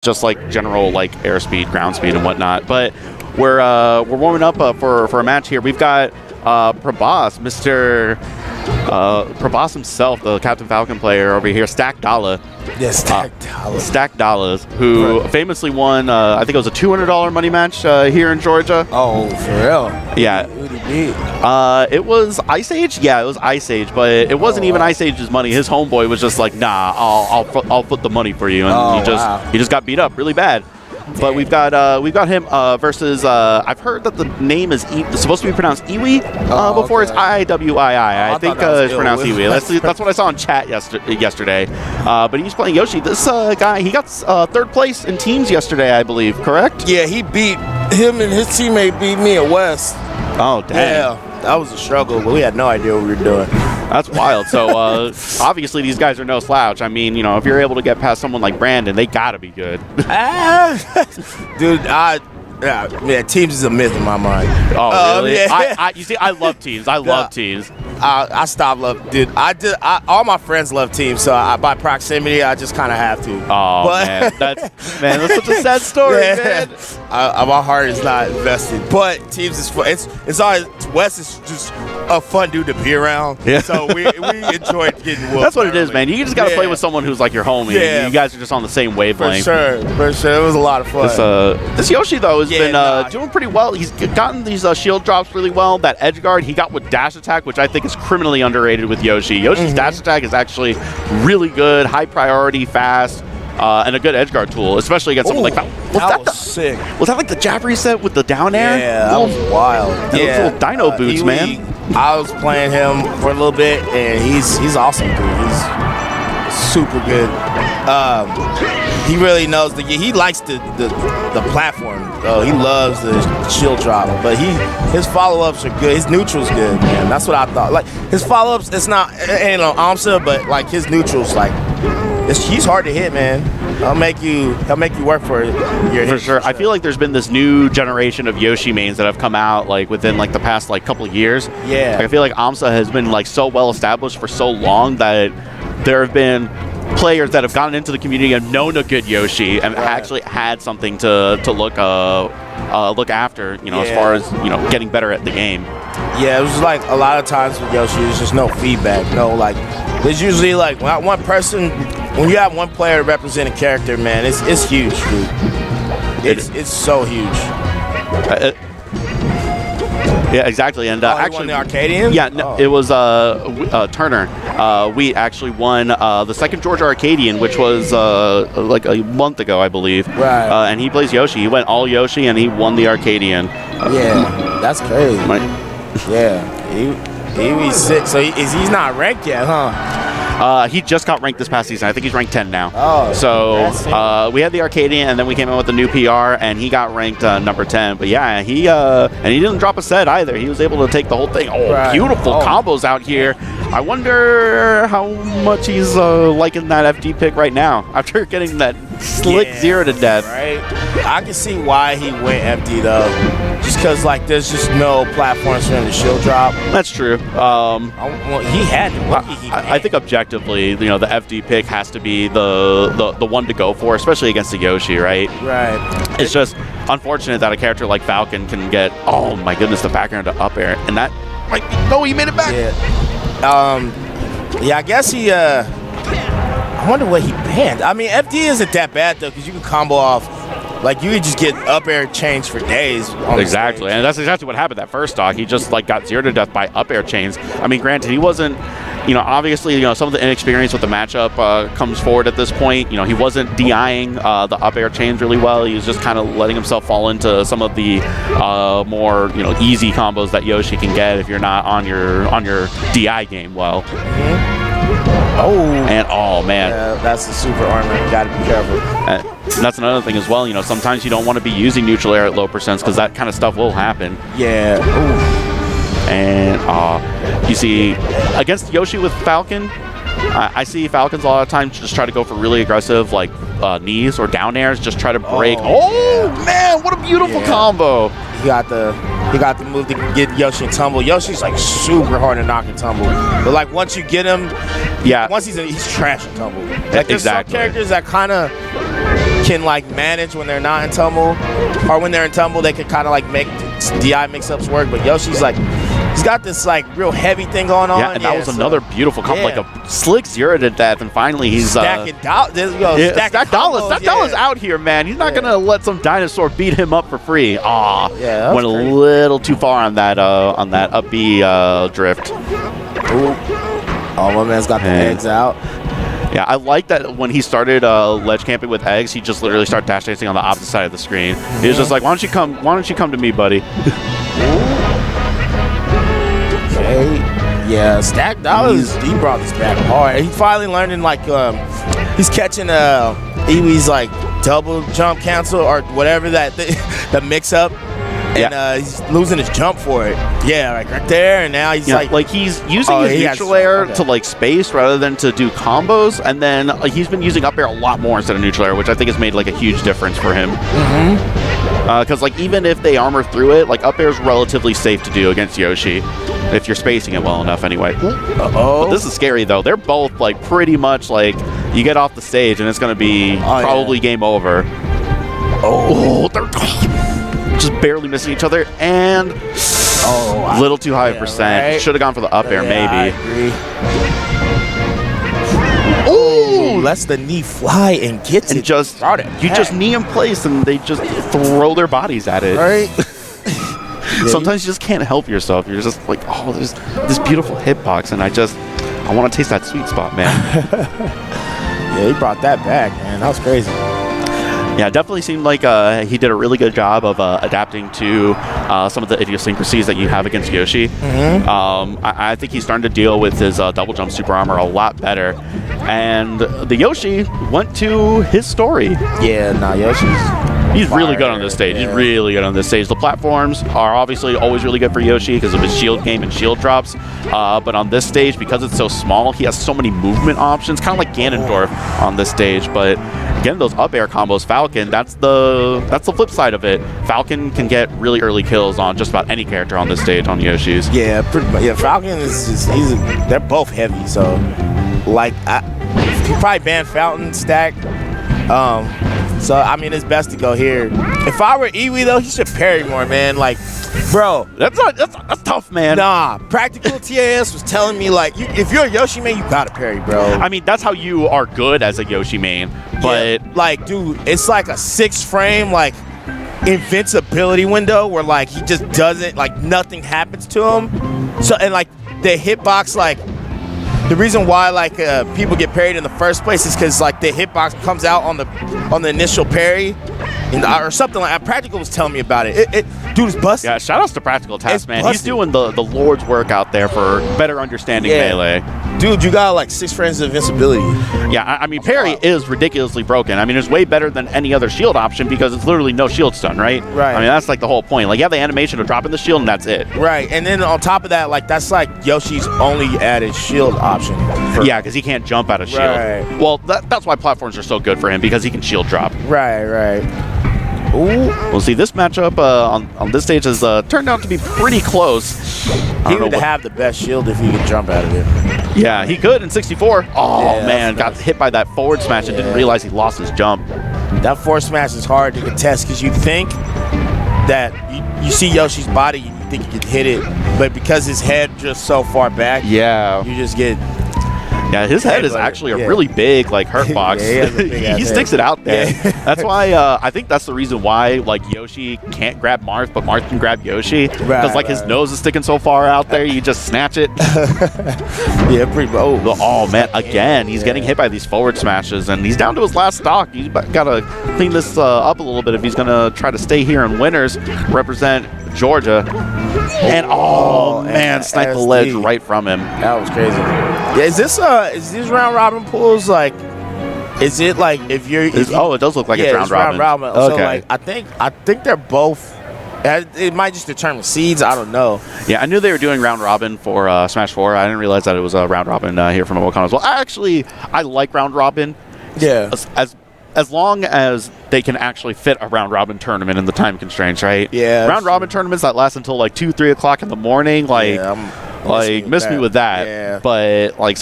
just like general like airspeed, ground speed, and whatnot. But we're warming up for a match here. We've got Prabhas, Mr. Prabhas himself, the Captain Falcon player over here, Stackdolla. Yes, Stackdolla. Stackdollas, who famously won, I think it was a $200 money match here in Georgia. Oh, for real? Yeah. Who'd he beat? It was Ice Age. Yeah, it was Ice Age, but it wasn't even Ice Age's money. His homeboy was just like, "Nah, I'll put the money for you," and he just got beat up really bad. But we've got him versus. I've heard that the name is supposed to be pronounced iiwii before. It's iiwii. I think it's pronounced iiwii. That's what I saw in chat yesterday. But he's playing Yoshi. This guy, he got third place in teams yesterday, I believe. Correct? Yeah, he beat him and his teammate beat me at West. Oh, dang. Yeah, that was a struggle, but we had no idea what we were doing. That's wild. So obviously these guys are no slouch. I mean, you know, if you're able to get past someone like Brandon, they gotta be good. Dude, man, teams is a myth in my mind. Oh, really? Yeah. You see, I love teams. I love teams. I stopped loving, dude. All my friends love teams, so by proximity, I just kind of have to. Oh, man, that's such a sad story, man. My heart is not invested, but teams is fun. It's always Wes is just a fun dude to be around. Yeah. So we enjoyed getting whooped. That's what it is, man. You just gotta play with someone who's like your homie. Yeah. You guys are just on the same wavelength. For sure. It was a lot of fun. This Yoshi though has been doing pretty well. He's gotten these shield drops really well. That edge guard he got with dash attack, which I think is criminally underrated with Yoshi. Yoshi's dash attack is actually really good, high priority, fast, and a good edge guard tool, especially against someone like that. That was sick. Was that like the jab reset with the down air? Yeah, that was wild. Those little dino boots, man. I was playing him for a little bit, and he's awesome, dude. He's super good. He really knows he likes the platform. He loves the shield drop, but his follow-ups are good. His neutral's good, man. That's what I thought. Like his follow-ups, it's not ain't on AMSA, but like his neutral's like he's hard to hit, man. He'll make you work for your hit. For sure. I feel like there's been this new generation of Yoshi mains that have come out like within like the past like couple of years. Yeah. Like, I feel like AMSA has been like so well established for so long that there have been players that have gotten into the community and known a good Yoshi and actually had something to look after, you know, as far as, you know, getting better at the game. Yeah, it was like a lot of times with Yoshi, there's just no feedback. No, like, there's usually like one person, when you have one player to represent a character, man, it's huge, dude. It's so huge. Yeah, actually, and actually, won the Arcadian? Yeah, no, it was Turner. We actually won the second Georgia Arcadian, which was like a month ago, I believe. Right. And he plays Yoshi. He went all Yoshi, and he won the Arcadian. Yeah, that's crazy. Yeah, he's sick. So he's not ranked yet, huh? He just got ranked this past season. I think he's ranked 10 now. Oh, so we had the Arcadian, and then we came out with the new PR, and he got ranked number 10. But yeah, he didn't drop a set either. He was able to take the whole thing. Oh, beautiful combos out here. I wonder how much he's liking that FD pick right now after getting that slick 0 to death. Right. I can see why he went FD though. Just because like there's just no platforms for him to shield drop. That's true. He had to. I think objectively, you know, the FD pick has to be the one to go for, especially against the Yoshi, right? Right. It's just unfortunate that a character like Falcon can get, oh my goodness, the back air to up air, and that might be, no, he made it back. Yeah, I guess he. I wonder what he banned. I mean, FD isn't that bad though, because you can combo off. Like, you could just get up air chains for days. Exactly, and that's exactly what happened that first stock. He just, like, got 0 to death by up air chains. I mean, granted, he wasn't, you know, obviously, you know, some of the inexperience with the matchup comes forward at this point. You know, he wasn't DIing the up air chains really well. He was just kind of letting himself fall into some of the more, you know, easy combos that Yoshi can get if you're not on your DI game well. Oh man, that's the super armor. You gotta be careful. And that's another thing as well. You know, sometimes you don't want to be using neutral air at low percents because that kind of stuff will happen. Yeah. Ooh. And you see, against Yoshi with Falcon, I see Falcons a lot of times just try to go for really aggressive, like knees or down airs, just try to break. Man, what a beautiful combo! He got the move to get Yoshi and tumble. Yoshi's like super hard to knock and tumble, but like once you get him, once he's trash and tumble. Like, there's some characters that kind of can like manage when they're not in tumble, or when they're in tumble, they can kind of like make DI mix-ups work. But Yoshi's like, he's got this like real heavy thing going on. Yeah, and that was another beautiful combo, like a slick zero to death, and finally he's Stackdolla's out here, man. He's not gonna let some dinosaur beat him up for free. Aw, yeah, went a little too far on that up B drift. Ooh. Oh, my man's got the eggs out. Yeah, I like that when he started ledge camping with eggs, he just literally started dash dancing on the opposite side of the screen. He was just like, why don't you come to me, buddy? Okay. Yeah, Stackdolla, he brought this back hard. He's finally learning, like, he's catching iiwii's like double jump cancel or whatever that the mix up. And he's losing his jump for it. Yeah, right there. And now he's like he's using his neutral air to like space rather than to do combos. And then he's been using up air a lot more instead of neutral air, which I think has made like a huge difference for him. Because like even if they armor through it, like up air is relatively safe to do against Yoshi if you're spacing it well enough anyway. But this is scary though. They're both like pretty much like you get off the stage and it's going to be probably game over. They're just barely missing each other, and a little too high percent. Right. Should have gone for the up air, maybe. Ooh, lets the knee fly and gets it. Just knee in place, and they just throw their bodies at it. Right. Sometimes you just can't help yourself. You're just like, oh, there's this beautiful hitbox, and I want to taste that sweet spot, man. Yeah, he brought that back, man. That was crazy. Yeah, it definitely seemed like he did a really good job of adapting to some of the idiosyncrasies that you have against Yoshi. I think he's starting to deal with his double jump super armor a lot better. And the Yoshi went to his story. Yeah, He's really good on this stage. Yeah. He's really good on this stage. The platforms are obviously always really good for Yoshi because of his shield game and shield drops. But on this stage, because it's so small, he has so many movement options, kind of like Ganondorf on this stage. But again, those up air combos, Falcon, that's the flip side of it. Falcon can get really early kills on just about any character on this stage on Yoshi's. Yeah, pretty much. Yeah, Falcon is just, they're both heavy. So, like, he probably banned Fountain Stack. So, I mean, it's best to go here. If I were iiwii, though, he should parry more, man. Like, bro. That's tough, man. Nah. Practical TAS was telling me, like, if you're a Yoshi main, you gotta parry, bro. I mean, that's how you are good as a Yoshi main. But, like, dude, it's like a 6-frame, like, invincibility window where, like, he just doesn't, like, nothing happens to him. So, and, like, the hitbox, like, the reason why like people get parried in the first place is because like the hitbox comes out on the initial parry, or something like that. Practical was telling me about it. Dude, it's busted. Yeah, shout outs to Practical Test, man. Busted. He's doing the Lord's work out there for better understanding melee. Dude, you got like 6 frames of invincibility. Yeah, I mean, parry is ridiculously broken. I mean, it's way better than any other shield option because it's literally no shield stun, right? Right. I mean, that's like the whole point. Like, you have the animation of dropping the shield, and that's it. Right, and then on top of that, like, that's like Yoshi's only added shield option. Yeah, because he can't jump out of shield. Right. Well, that's why platforms are so good for him, because he can shield drop. Right. Ooh. We'll see. This matchup on this stage has turned out to be pretty close. He would have the best shield if he could jump out of it. Yeah, he could in 64. Oh, man, got hit by that forward smash and didn't realize he lost his jump. That forward smash is hard to contest because you think that you see Yoshi's body and you think you could hit it, but because his head just so far back, you just get... Yeah, his head is actually a really big, like, hurt box. He sticks it out there. That's why I think that's the reason why, like, Yoshi can't grab Marth, but Marth can grab Yoshi. Because, like, his nose is sticking so far out there, you just snatch it. Pretty. Oh, man, again, he's getting hit by these forward smashes, and he's down to his last stock. He's got to clean this up a little bit if he's going to try to stay here in winners, represent Georgia. And, man, sniped the ledge right from him. That was crazy. Yeah, is these round robin pools like? Is it like if you're? It does look like it's round robin. Okay. So like, I think they're both. It might just determine seeds. I don't know. Yeah, I knew they were doing round robin for Smash 4. I didn't realize that it was a round robin here from Momocon as well. I like round robin. Yeah. As long as they can actually fit a round robin tournament in the time constraints, right? Yeah. Round robin tournaments that last until like 2-3 o'clock in the morning, like miss me with that. Yeah. But like